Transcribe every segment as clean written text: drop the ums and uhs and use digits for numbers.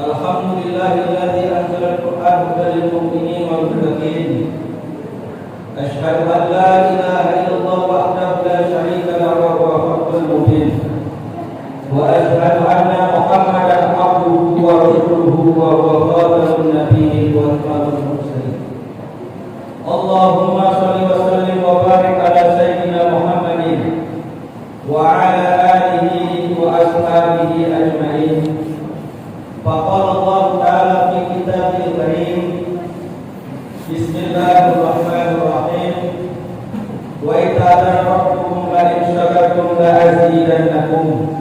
Alhamdulillahilladzi anzala al-Qur'an hudan lil mu'minin wal muttaqin. Asyhadu an la ilaha illallah wahdahu la syarika lahu wa huwal haqqul mubin. Wa asyhadu anna Muhammadan abduhu wa rasuluhu wa huwa khatamun nabiyyin wa imamul mursalin. Allahumma shalli wa sallim wa barik ala sayyidina Muhammadin wa ala alihi wa ashabihi ajma'in. Faqala Allah Ta'ala fi kitabil karim. Bismillahirrahmanirrahim. Wa idza ta'ala rabbukum la in syakartum la azidannakum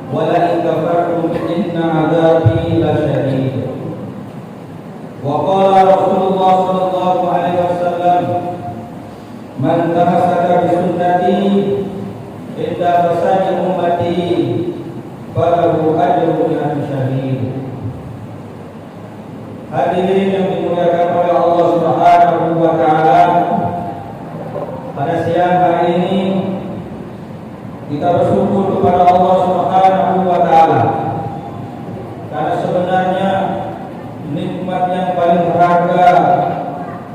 wa la in kafartum inna 'adzabi lasyadid. Wa qala Rasulullah sallallahu alaihi wasallam, man tamassaka bi sunnati inda fasadi ummati falahu ajrun an syahid. Hadirin yang dimuliakan oleh Allah Subhanahu wa taala, pada siang hari ini kita bersyukur kepada Allah Subhanahu wa taala karena sebenarnya nikmat yang paling berharga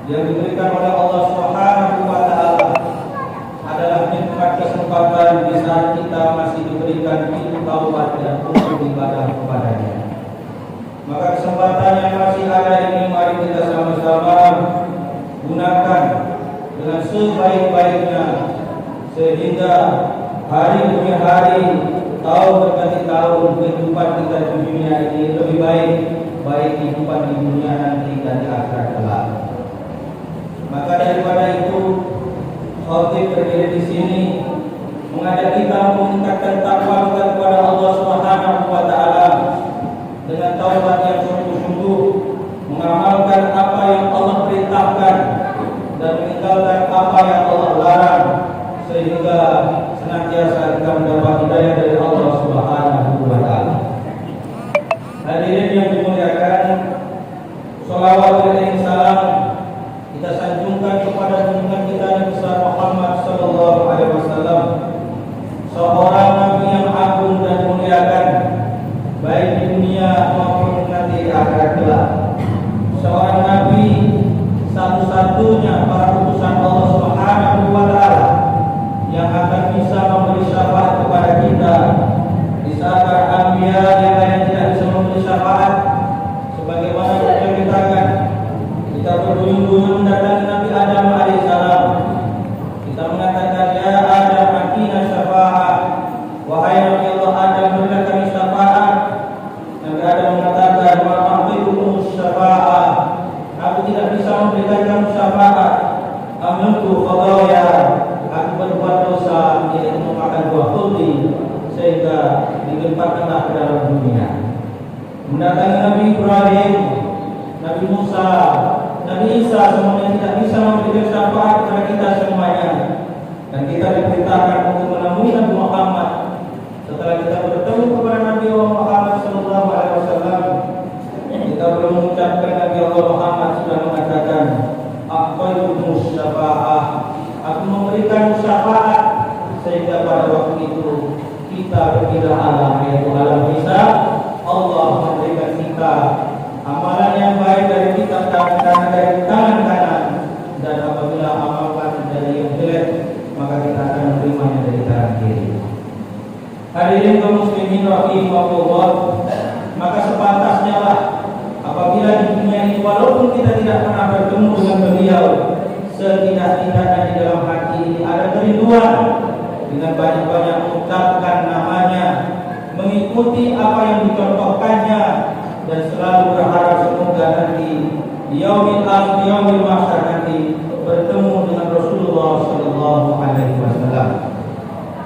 yang diberikan oleh Allah Subhanahu wa taala adalah nikmat kesempatan di saat kita masih diberikan pintu taubat dan untuk ibadah kepadanya. Maka kesempatan yang masih ada ini mari kita sama-sama gunakan dengan sebaik-baiknya sehingga hari demi hari, tahun berganti tahun, kehidupan kita di dunia ini lebih baik, baik kehidupan di dunia nanti dan di akhirat kelak. Maka daripada itu, khotib berdiri di sini mengajak kita meningkatkan takwa kita kepada Allah Subhanahu wa taala dengan taubat yang sungguh-sungguh, mengamalkan apa yang Allah perintahkan dan meninggalkan apa yang Allah larang, sehingga senantiasa kita mendapat hidayah dari Allah Subhanahu wa taala. Hadirin yang dimuliakan, shalawat dan salam kita sanjungkan kepada junjungan kita Nabi besar Muhammad sallallahu alaihi wasallam, seorang nabi yang agung dan dimuliakan baik di dunia maupun nanti di akhirat kelak. Seorang nabi satu-satunya para utusan Allah Subhanahu wa taala yang akan bisa memberi syafaat kepada kita di saat para anbiya yang lain tidak bisa memberi syafaat, sebagaimana yang diceritakan kita berduyun-duyun mendatangi Nabi Adam alaihissalam. Kita mengatakan, ya Adam atina syafaat, wahai Nabi Allah Adam, berikan kami syafaat. Nabi Adam mengatakan, wa a'tikum syafaat, aku tidak bisa memberikan kamu syafaat. Amiltu khadaya, aku berbuat dosa, yaitu memakan buah kulti, sehingga dilemparkanlah ke dalam dunia. Mendatangi Nabi Ibrahim, Nabi Musa, Nabi Isa, semuanya tidak bisa memberikan syafaat kepada kita semuanya. Dan kita diperintahkan untuk menemui Nabi Muhammad. Setelah kita bertemu kepada Nabi Muhammad sallallahu alaihi wasallam, kita belum mengucapkan Nabi Allah Muhammad sudah mengatakan, aqaitu syafa'ah, aku memberikan syafaat, sehingga pada waktu itu kita berpindah alam, yaitu alam hisab. Allah memberikan kita amalan yang baik dari kita, karena dari kita tidak pernah bertemu dengan beliau, setidak-tidaknya di dalam hati ini ada kerinduan dengan banyak-banyak mengucapkan namanya, mengikuti apa yang dicontohkannya, dan selalu berharap semoga nanti di yaumil akhir, yaumil mahsyar nanti bertemu dengan Rasulullah sallallahu alaihi wasallam.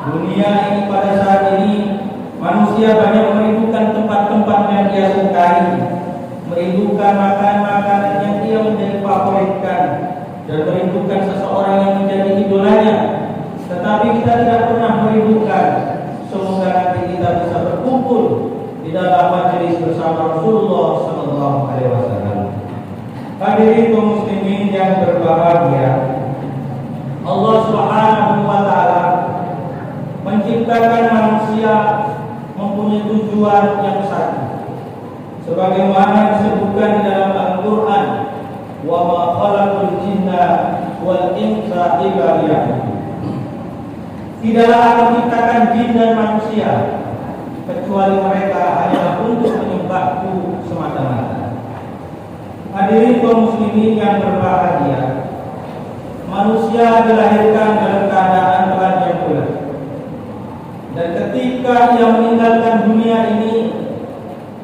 Dunia ini pada saat ini manusia banyak merindukan tempat-tempat yang dia sukai, merindukan makanan-makanan yang dia menjadi favoritkan, dan merindukan seseorang yang menjadi idolanya. Tetapi kita tidak pernah merindukan semoga nanti kita bisa berkumpul di dalam majelis bersama Rasulullah sallallahu alaihi wasallam. Hadirin kaum muslimin yang berbahagia, Allah Subhanahu wa taala menciptakan manusia mempunyai tujuan yang satu. Sebagaimana disebutkan di dalam Al-Qur'an, "Wa ma khalaqul jinna wal insa illa liya'budun." Tidaklah aku ciptakan jin dan manusia kecuali mereka hanyalah untuk menyembahku semata-mata. Hadirin kaum muslimin yang berbahagia, manusia dilahirkan dalam keadaan telanjang bulat. Dan ketika ia meninggalkan dunia ini,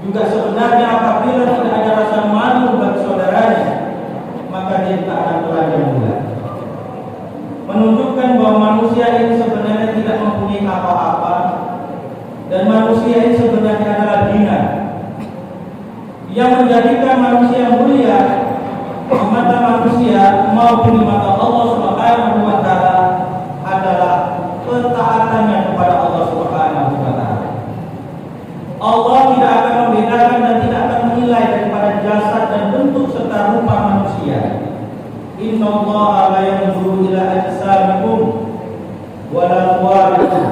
juga sebenarnya apabila tidak ada rasa malu bagi saudaranya, maka dia tidak akan telanjang bulat. Menunjukkan bahwa manusia ini sebenarnya tidak mempunyai apa-apa, dan manusia ini sebenarnya adalah hina. Yang menjadikan manusia mulia di mata manusia maupun di mata Allah Subhanahu wa taala adalah ketaatannya kepada Allah Subhanahu wa taala. Allah tidak akan membedakan dan tidak akan menilai daripada jasad dan bentuk serta rupa manusia. Innallaha la yanzuru ila ajsamikum wala suwarikum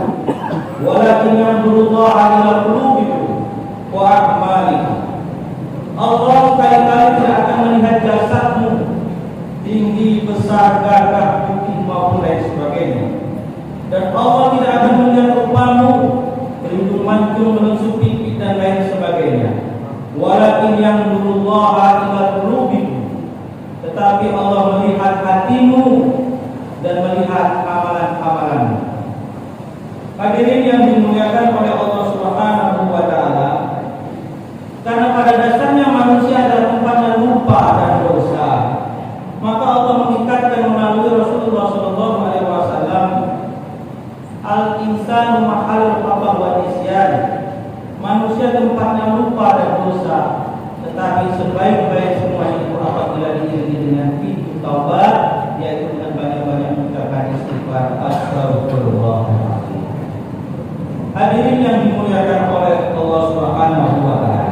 walakin yanzurullaha ila qulubikum wa a'malikum. Allah sekali-kali tidak akan melihat jasadmu, tinggi, besar, gagah, putih maupun lain sebagainya. Dan Allah tidak akan melihat rupamu, berhidung mancung, menusuk pipi dan lain sebagainya. Walakin yanzurullaha ila qulubikum. Tetapi Allah melihat hatimu dan melihat amalan-amalanmu. Hadirin yang dimuliakan oleh Allah Subhanahu wa taala, karena pada dasarnya manusia adalah tempatnya lupa dan dosa, maka Allah mengikatkan melalui Rasulullah sallallahu alaihi wasallam, al-insanu mahalul khatah wa nisyan. Manusia tempatnya lupa dan dosa, tetapi sebaik-baik semua itu apabila diiringi dengan pintu taubat, yaitu dengan banyak-banyak mengucapkan istighfar, astagfirullahaladzim. Hadirin yang dimuliakan oleh Allah Subhanahu wa taala,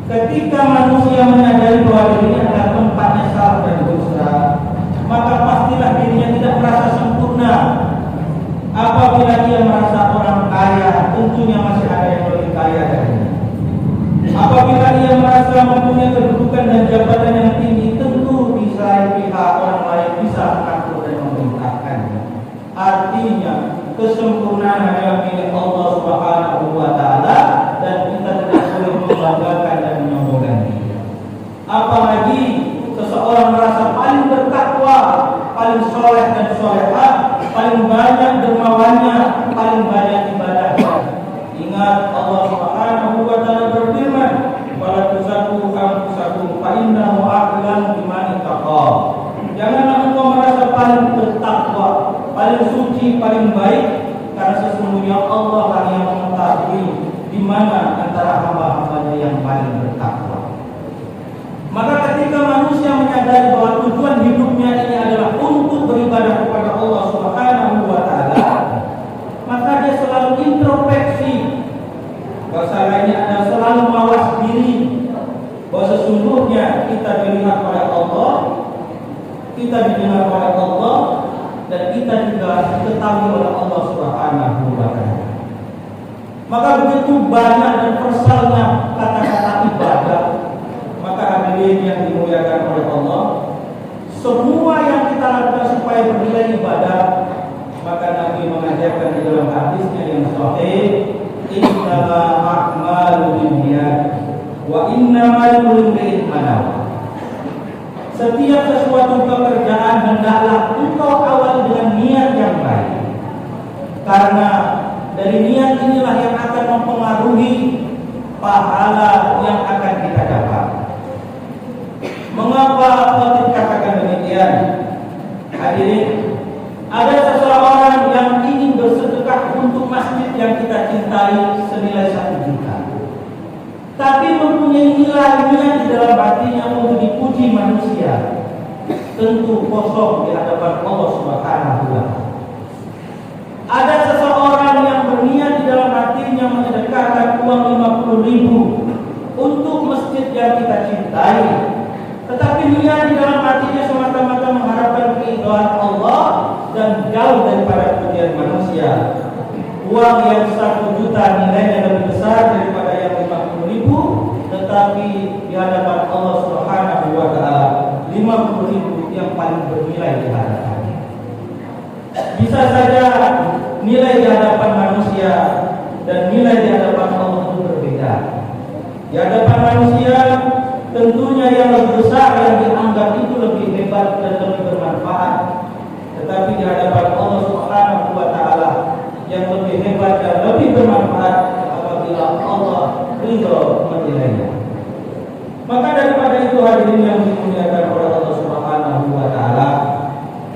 ketika manusia menyadari bahwa dirinya adalah tempatnya salah dan dosa, maka pastilah dirinya tidak merasa sempurna. Apabila dia merasa orang kaya, tentunya masih ada yang lebih kaya darinya. Apabila dia merasa mempunyai kedudukan dan jabatan yang tinggi, tentu bisa pihak orang lain bisa mengatur dan memerintahkannya. Artinya kesempurnaan adalah milik Allah Subhanahu wa taala, dan kita tidak boleh membanggakan dan menyombongkan diri. Apalagi seseorang merasa paling bertakwa, paling soleh dan solehah, paling banyak dermawannya, paling banyak ibadahnya. Ingat Allah Subhanahu wa taala berfirman, "Wala tuzakku anfusakum fa innahu a'lamu biman ittaqa." Janganlah engkau merasa paling bertakwa, paling suci, paling baik, karena sesungguhnya Allah lah yang mengetahui di mana antara hamba-hambanya yang paling bertakwa. Maka ketika manusia menyadari bahwa tujuan hidupnya ini adalah untuk beribadah kepada Allah Subhanahu wa taala, maka dia selalu introspeksi. Bahasa lainnya adalah selalu mawas diri bahwa sesungguhnya kita dilihat oleh Allah, kita didengar oleh Allah, dan kita juga diketahui oleh Allah Subhanahu wa taala. Maka begitu banyak dan persalnya kata-kata ibadah, maka hadirin yang dimuliakan oleh Allah, semua yang kita lakukan supaya bernilai ibadah, maka Nabi mengajarkan di dalam hadisnya yang sahih, innamal a'malu binniyat wa innamal likulli imrin ma nawa. Setiap sesuatu pekerjaan hendaklah engkau awali dengan niat yang baik. Karena dari niat inilah yang akan mempengaruhi pahala yang akan kita dapat. Mengapa Khatib katakan demikian? Hadirin, ada seseorang yang ingin bersedekah untuk masjid yang kita cintai senilai 1 juta, tapi mempunyai nilai-nilai di dalam hatinya untuk dipuji manusia, tentu kosong di hadapan Allah Subhanahu wa Ta'ala. Ada seseorang yang berniat di dalam hatinya menyedekahkan uang 50.000 untuk masjid yang kita cintai, tetapi niat di dalam hatinya semata-mata mengharapkan keridhaan Allah dan jauh daripada pujian manusia. Uang yang 1 juta nilainya lebih besar daripada yang 50.000, tetapi di hadapan Allah Subhanahu wa Ta'ala 50.000 yang paling bernilai di hadapannya. Bisa saja nilai di hadapan manusia dan nilai di hadapan Allah itu berbeda. Di hadapan manusia tentunya yang lebih besar yang dianggap itu lebih hebat dan lebih bermanfaat, tetapi di hadapan Allah Subhanahu wa Ta'ala yang lebih hebat dan lebih bermanfaat apabila Allah ridho menilainya. Maka daripada itu hadirin yang dimuliakan oleh Allah Subhanahu wa Ta'ala,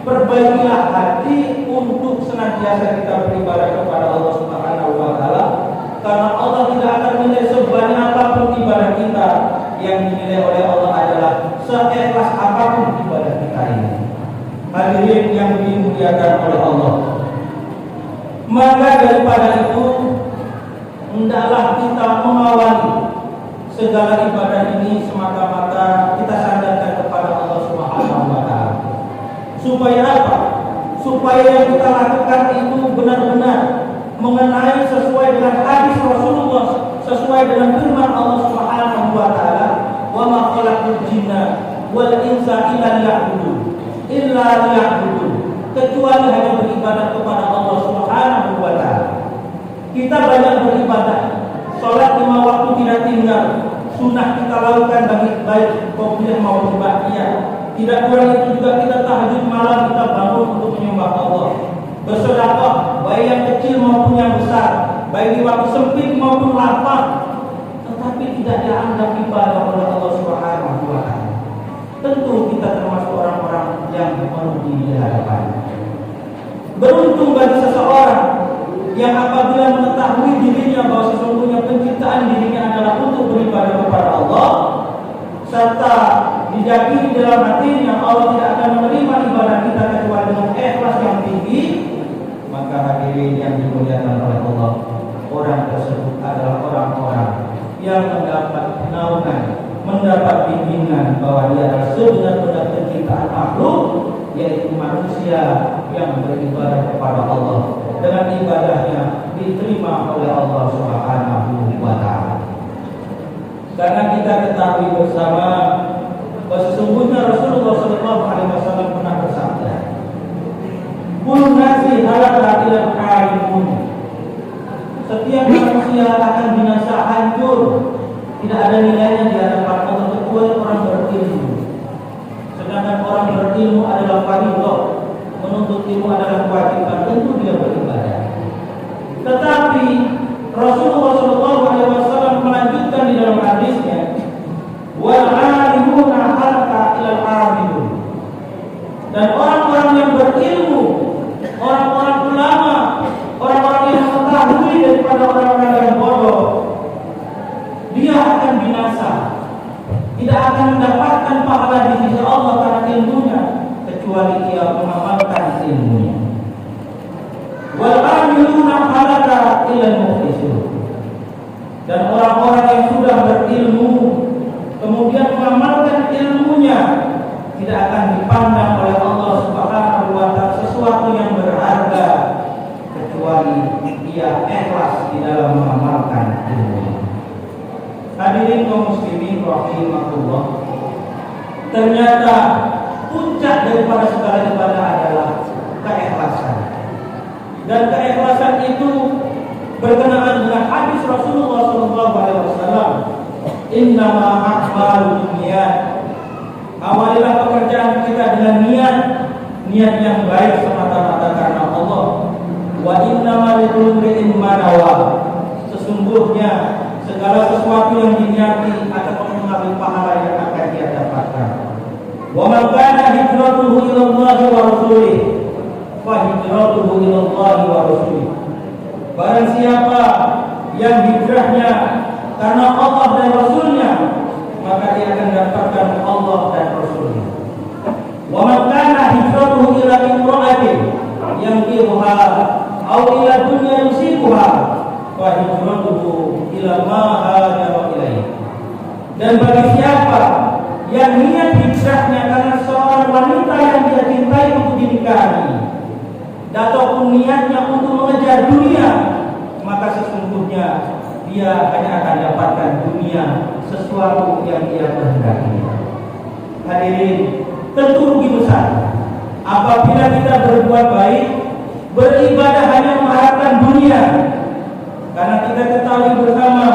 perbaikilah hati untuk senantiasa kita beribadah kepada Allah Subhanahu wa Ta'ala, karena Allah tidak akan menilai sebanyak apapun ibadah kita. Yang dinilai oleh Allah adalah seikhlas apapun ibadah kita ini. Hadirin yang dimuliakan oleh Allah, maka daripada itu hendaklah kita mengawali segala ibadah ini semata-mata kita sandarkan kepada Allah Subhanahu wa Ta'ala. Supaya apa? Supaya yang kita lakukan itu benar-benar mengenai sesuai dengan hadis Rasulullah, sesuai dengan firman Allah Subhanahu wa Ta'ala, "Wa ma khalaqtul jinna wal insa illa liya'budun," kecuali hanya beribadah kepada Allah Subhanahu wa Ta'ala. Kita banyak beribadah, salat 5 waktu tidak tinggal, sunnah kita lakukan baik qobliyah maupun ba'diyah. Tidak kurang itu juga kita tahajud malam, kita bangun untuk menyembah Allah. Bersedekah baik yang kecil maupun yang besar, baik di waktu sempit maupun lapang, tetapi tidak dianggap ibadah oleh Allah Subhanahu wa Ta'ala. Tentu kita termasuk orang-orang yang merugi di hadapannya. Beruntung bagi seseorang yang apabila mengetahui dirinya bahwa sesungguhnya penciptaan dirinya adalah untuk beribadah kepada Allah, serta diyakini dalam hatinya Allah tidak akan menerima ibadah kita kecuali dengan ikhlas yang tinggi, maka hadirin yang dimuliakan oleh Allah, orang tersebut adalah orang-orang yang mendapat naungan, mendapat bimbingan bahwa dia adalah sebenar-benar penciptaan makhluk, yaitu manusia yang beribadah kepada Allah, dengan ibadahnya diterima oleh Allah Subhanahu wa Ta'ala. Karena kita ketahui bersama bahwa sesungguhnya Rasulullah SAW pernah bersabda, "Kullu nasi halaka illa al-alimun." Setiap manusia akan binasa, hancur, tidak ada nilainya di hadapan Allah kecuali orang berilmu. Sedangkan orang berilmu adalah fardhu, menuntut ilmu adalah kewajiban, tentu dia beribadah. Tetapi Rasulullah SAW melanjutkan di dalam hadisnya, "Wal 'alimuna halaka ilal 'abidun." Dan orang-orang yang berilmu, orang-orang ulama, orang-orang yang mengetahui daripada orang-orang yang bodoh, dia akan binasa, tidak akan mendapatkan pahala di sisi Allah karena ilmunya, kecuali dia mengamalkan ilmunya. Wal 'amiluna halaka ilal mukhlisun. Dan orang-orang yang sudah berilmu kemudian mengamalkan ilmunya tidak akan dipandang oleh Allah Subhanahu wa Ta'ala sesuatu yang berharga kecuali dia ikhlas di dalam mengamalkan ilmunya. Hadirin kaum muslimin rahimakumullah, ternyata puncak daripada segala ibadah adalah keikhlasan. Dan keikhlasan itu berkenaan dengan hadis Rasulullah SAW, "Innama a'malu binniyat." Awalilah niat yang baik semata-mata karena Allah. Wa innamal likulli imrin ma nawa. Sesungguhnya segala sesuatu yang diniati akan mengambil pahala yang akan dia dapatkan. Wa man kana hijratuhu ila Allah wa rasulih fa hijratuhu ila Allah wa rasulih. Barang siapa yang hijrahnya karena Allah dan Rasulnya, maka dia akan dapatkan Allah dan Rasulnya. Wa man kana hijratuhu ila imra'atin yankihuha aw ila dunya yusibuha fa hijratuhu ila ma hajara ilaihi. Dan bagi siapa yang niat hijrahnya karena seorang wanita yang dia cintai untuk dinikahi, ataupun niatnya untuk mengejar dunia, maka sesungguhnya dia hanya akan dapatkan dunia, sesuatu yang dia kehendaki. Hadirin, tentu rugi besar apabila kita berbuat baik, beribadah hanya mengharapkan dunia. Karena kita ketahui bersama,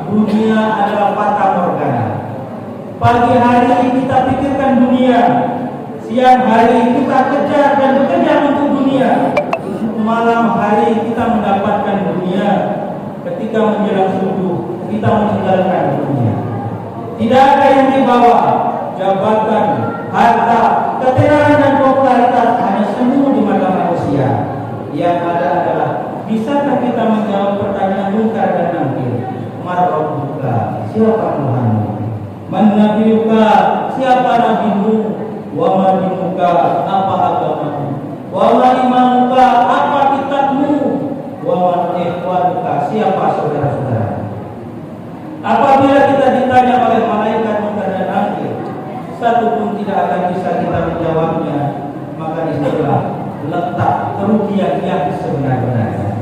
dunia adalah fata morgana. Pagi hari kita pikirkan dunia, siang hari kita kejar dan bekerja untuk dunia, malam hari kita mendapatkan dunia. Ketika menjelang subuh kita meninggalkan dunia. Tidak ada yang dibawa, jabatan, harta, keterangan dan popularitas hanya semu di mata manusia. Yang ada adalah, bisakah kita menjawab pertanyaan munkar dan nakir? Marabbuka, siapa Tuhanmu? Man nabiyuka, siapa nabimu? Wa ma dinuka, apa agamamu? Wa ma imamuka, apa kitabmu? Wa ma ikhwanuka, siapa saudara-saudara? Apabila kita ditanya oleh malaikat munkar dan nakir, satu pun tidak akan bisa kita menjawabnya, maka disitulah letak kerugian yang sebenar-benarnya.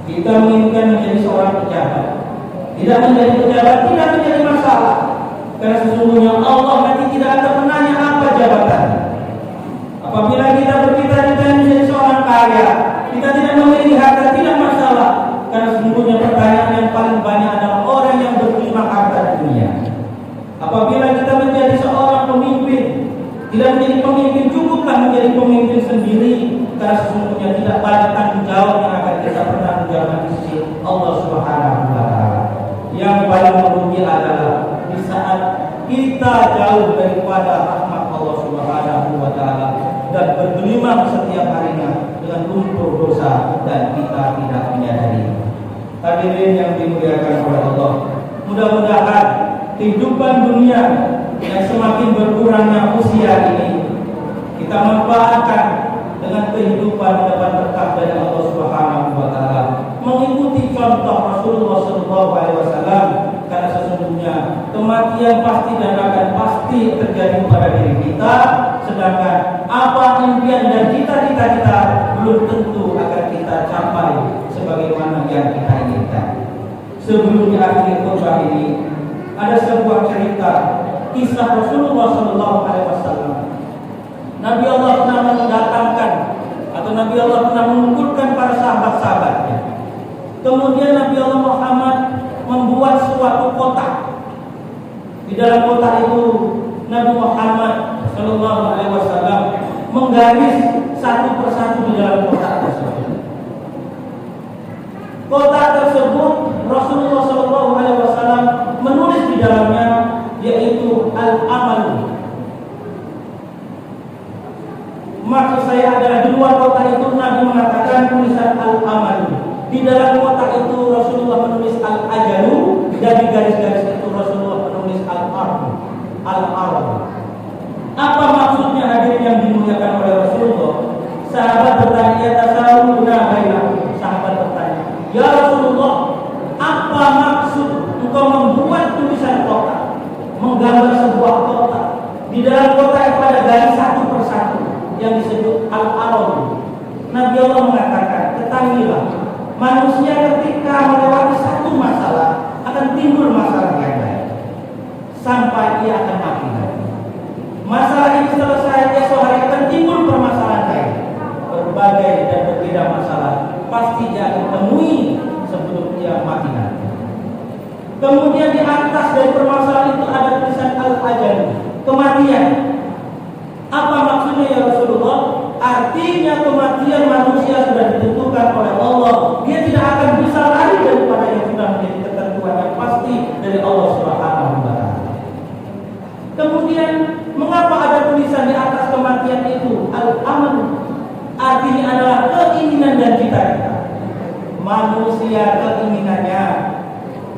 Kita menginginkan menjadi seorang pejabat, tidak menjadi pejabat tidak menjadi masalah, karena sesungguhnya Allah nanti tidak akan menanya apa jabatan. Apabila kita bercita-cita menjadi seorang kaya, kita tidak memiliki harta, tidak masalah, karena sesungguhnya pertanyaan yang paling banyak adalah orang yang berterima harta dunia. Apabila kita menjadi seorang pemimpin, tidak menjadi pemimpin, cukuplah menjadi pemimpin sendiri, karena sesungguhnya tidak banyak tanggung jawab yang akan kita pertanggungjawabkan di sisi Allah Subhanahu wa Ta'ala. Yang paling merugi adalah di saat kita jauh daripada rahmat Allah Subhanahu wa Ta'ala dan bergelimang setiap harinya dengan lumpur dosa dan kita tidak menyadari. Hadirin yang dimuliakan oleh Allah, mudah-mudahan kehidupan dunia yang semakin berkurangnya usia ini kita manfaatkan dengan kehidupan dapat berkah dari Allah Subhanahu wa Ta'ala, mengikuti contoh Rasulullah SAW, karena sesungguhnya kematian pasti dan akan pasti terjadi pada diri kita, sedangkan apa impian dan cita-cita kita belum tentu akan kita capai sebagaimana yang kita inginkan. Sebelum diakhiri khutbah ini, ada sebuah cerita kisah Rasulullah SAW. Nabi Allah pernah mendatangkan atau Nabi Allah pernah mengumpulkan para sahabat-sahabatnya. Kemudian Nabi Allah Muhammad membuat suatu kotak. Di dalam kotak itu Nabi Muhammad SAW menggaris satu persatu di dalam kotak tersebut. Kotak tersebut Rasulullah SAW menulis di dalamnya, yaitu al-amal. Maksud saya adalah di luar kotak itu Nabi mengatakan tulisan al-amal. Di dalam kotak itu Rasulullah menulis al-ajalu, dan di garis-garis itu Rasulullah menulis al-ardu. Al-ardu. Apa maksudnya, hadirin yang dimuliakan oleh Rasulullah? Sahabat bertanya, ya tasawwuna bainakum. Sahabat bertanya, ya Rasulullah, apa maksud engkau membuat tulisan kotak, menggambar sebuah kotak? Di dalam kotak itu ada garis satu persatu yang disebut al-ardu. Nabi Allah mengatakan, ketahuilah, manusia ketika melewati satu masalah akan timbul masalah yang lain sampai ia akan mati. Masalah ini selesai, esok hari akan timbul permasalahan lain. Berbagai dan berbeda masalah pasti dia akan temui sebelum dia mati nanti. Kemudian di atas dari permasalahan itu ada tulisan al-ajal, kematian. Apa maksudnya ya Rasulullah? Kemudian mengapa ada tulisan di atas kematian itu al-amal? Artinya adalah keinginan dan cita-cita. Manusia keinginannya,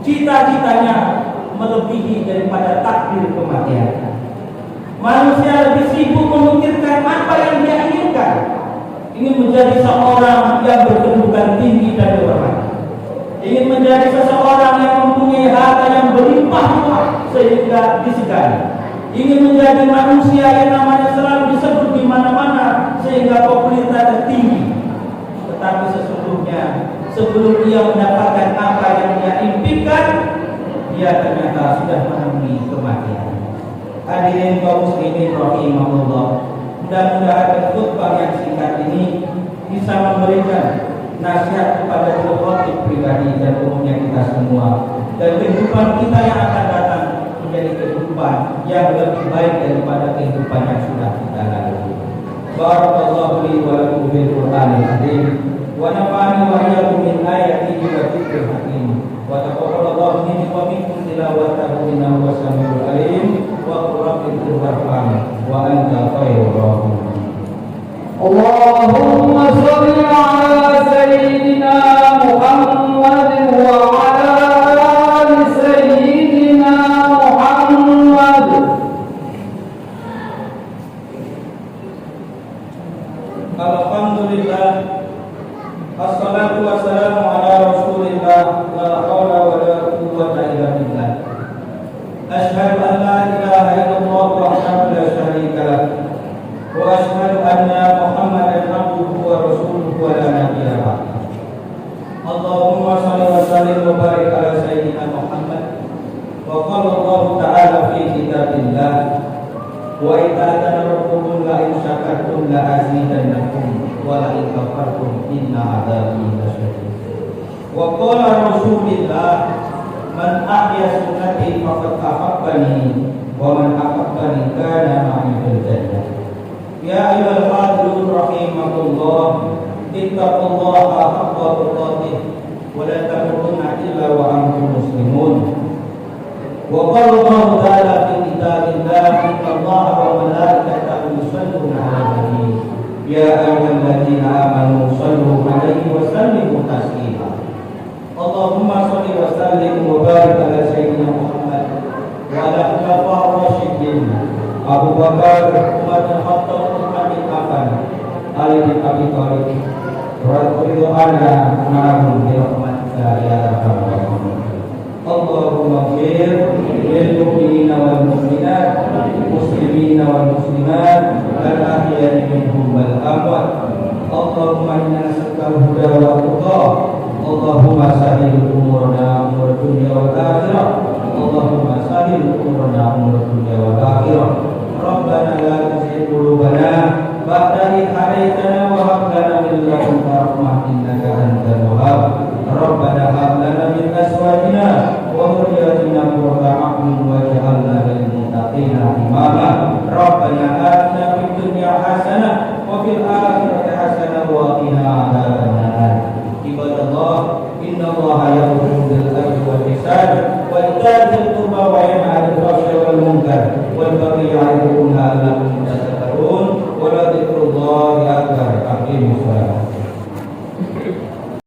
cita-citanya melebihi daripada takdir kematian. Manusia lebih sibuk memikirkan apa yang dia inginkan. Ingin menjadi seorang yang berkedudukan tinggi dan berhormat. Ingin menjadi seseorang yang mempunyai harta yang berlimpah-limpah sehingga disegani. Ingin menjadi manusia yang namanya selalu disebut di mana-mana sehingga popularitasnya tinggi. Tetapi sesungguhnya sebelum dia mendapatkan apa yang dia impikan, dia ternyata sudah menemui kematian. Hadirin kaum muslimin rahimahullah. Mudah-mudahan khutbah yang singkat ini bisa memberikan nasihat kepada khotib pribadi dan umumnya kita semua, dan kehidupan kita yang akan datang menjadi kehidupan yang lebih baik daripada kehidupan yang sudah kita lalui. Barakallahu li wa lakum bil Qur'anil azim wa nafa'ani wa iyyakum min ayatihi wa dzikril hakim wa taqabbalallahu minni wa minkum tilawatahu innahu was-sami'ul alim wa qul rabbi irhamni wa anta khairur rahimin. اللهم صل على سيدنا محمد وعلى آل سيدنا محمد. Alhamdulillah, assalatu wassalamu ala rasulillah, la hawla wa la quwwata illa billah. Ashhadu an la ilaha illallah wahdahu la syarika lah, wa ashhadu anna Muhammadan abduhu wa rasuluhu wa la nabiyya ba'dahu. Allahumma shalli wa sallim wa barik ala sayyidina Muhammad. Wa qala Allah ta'ala fi kitabillah, wa ita'atana rabbukum la in syakartum la azidannakum wa la in kafartum inna adzabi lasyadid. Wa qala rasulillah, man ahya sunnati faqad ahabbani wa man ahabbani kana ma'i fil jannah. Ya ayyuhal hadirun rahimakumullah, ittaqullaha haqqa tuqatih wa la tamutunna illa wa antum muslimun. Wa qala Allah ta'ala fi kitabillah, innallaha wa malaikatahu yusholluna 'alan nabi. Ya ayyuhalladzina amanu shallu 'alaihi wa sallimu taslima. Allahumma shalli wa sallim wa barik ala sayyidina Muhammad wa ala khulafa'ir rasyidin Abu Bakar, Umar bin Khattab, Utsman bin Affan, Ali bin Abi Thalib, radhiyallahu anhum bi rahmatika ya arhamar rahimin. Allahumma ighfir lil mu'minina wal mu'minat, muslimina wal muslimat, al ahya'i minhum wal amwat. Allahumma inna nas'aluka al-huda wa tuqa. Allahumma sahhil umurana umur dunya wal akhirah. Allahumma sahhil umurana umur dunya wal akhirah. Rabbana la tuzigh qulubana ba'da idh hadaytana wa hab lana min ladunka rahmah innaka antal wahhab. Rabbana hab lana min azwajina wa dhurriyyatina qurrata a'yun waj'alna lil muttaqina imama. Rabbana atina fid dunya hasanah wa fil akhirati